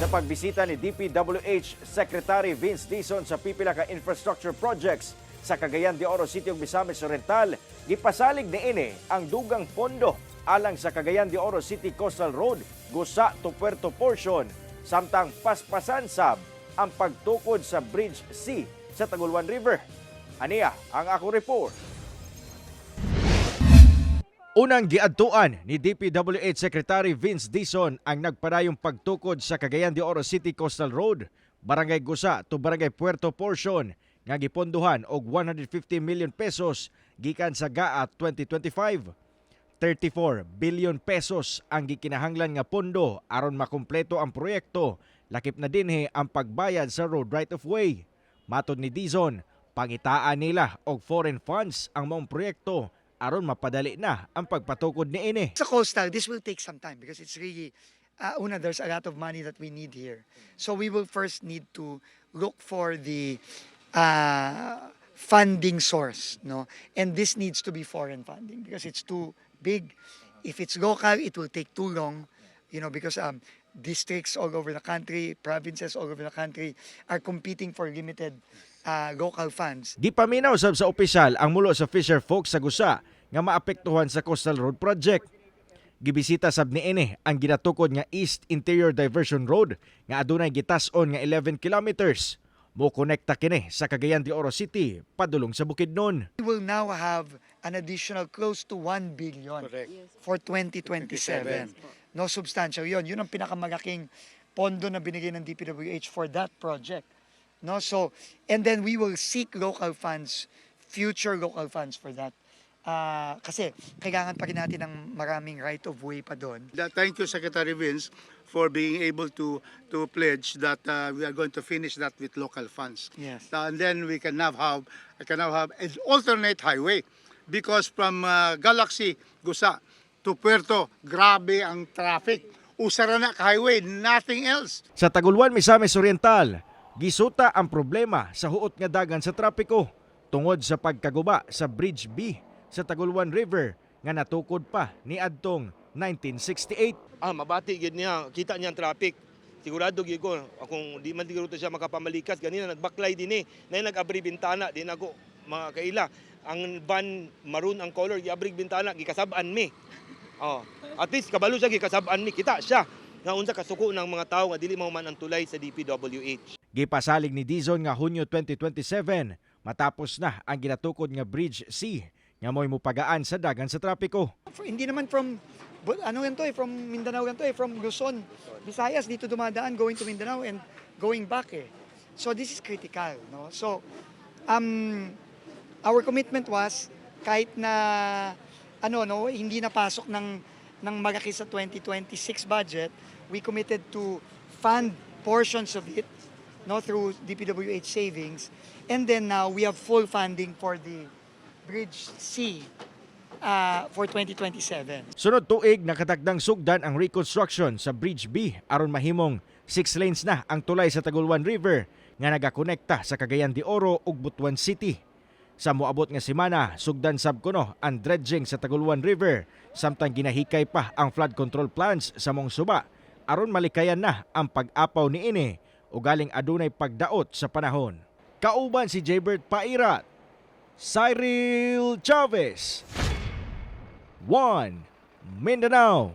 sa pagbisita ni DPWH Secretary Vince Dizon sa pipila ka infrastructure projects sa Cagayan de Oro City ug Misamis Oriental, gipasalig niini ang dugang pondo alang sa Cagayan de Oro City Coastal Road Gusa to Puerto portion, samtang paspasan sab ang pagtukod sa Bridge C sa Tagulwan River. Aniya ang ako report. Unang giadtuan ni DPWH Secretary Vince Dizon ang nagpadayong pagtukod sa Cagayan de Oro City Coastal Road, Barangay Gusa to Barangay Puerto portion nga giponduhan og 150 million pesos gikan sa GAA 2025. 34 billion pesos ang gikinahanglan nga pondo aron makumpleto ang proyekto, lakip na dinhi ang pagbayad sa road right of way. Matod ni Dizon, pangitaan nila og foreign funds ang maong proyekto aron mapadali na ang pagpatukod niini. Sa coastal, this will take some time because it's really, there's a lot of money that we need here. So we will first need to look for the funding source, no? And this needs to be foreign funding because it's too big. If it's local, it will take too long, because districts all over the country, provinces all over the country are competing for limited local funds. Gipaminaw sab sa opisyal ang mulo sa fisher folk sa Gusa nga maapektuhan sa Coastal Road Project. Gibisita sab niini ang ginatukod nga East Interior Diversion Road nga adunay gitas-on nga 11 kilometers. Mo konekta kini sa Cagayan de Oro City padulong sa Bukidnon. We will now have an additional close to 1 billion for 2027. No, substantial yun. Yun ang pinakamalaking pondo na binigay ng DPWH for that project. No, so, and then we will seek local funds, future local funds for that. Kasi kailangan pa rin natin ng maraming right of way pa doon. Thank you, Secretary Vince, for being able to pledge that we are going to finish that with local funds. Yes. And then we can now have an alternate highway because from Galaxy Gusa to Puerto, grabe ang traffic. Usara na ka highway, nothing else. Sa Tagulwan, Misamis Oriental, gisuta ang problema sa huot nga dagan sa trapiko tungod sa pagkaguba sa Bridge B sa Tagulwan River nga natukod pa ni adtong 1968. Mabati gid niya, kita niya ang traffic. Sigurado gid ko akong di man siguro siya makapamalikas ganina nagbaklay dinhi, nay nag-abri bintana di nako makaila. Ang van maroon ang color, giabri bintana gikasab-an mi. At least kabalo siya gikasab-an mi, kita siya nga unsa kasuko ng mga tawo nga dili mahuman ang tulay sa DPWH. Gipasalig ni Dizon nga Hunyo 2027 matapos na ang ginatukod nga Bridge C nga mo'y mupagaan sa dagan sa trapiko. Hindi naman from from Mindanao from Luzon, Visayas dito dumadaan going to Mindanao and going back eh. So this is critical, no? So our commitment was kahit na hindi napasok ng malaki sa 2026 budget, we committed to fund portions of it through DPWH savings, and then now we have full funding for the Bridge C for 2027. Sunod tuig nakatagdang sugdan ang reconstruction sa Bridge B aron mahimong 6 lanes na ang tulay sa Tagulwan River nga nagakonekta sa Cagayan de Oro ug Butuan City. Sa moabot nga semana, sugdan sab kuno ang dredging sa Tagulwan River samtang ginahikay pa ang flood control plans sa mong suba aron malikayan na ang pag-apaw niini ug galing adunay pagdaot sa panahon. Kauban si Jaybert Pairat, Cyril Chavez, One Mindanao.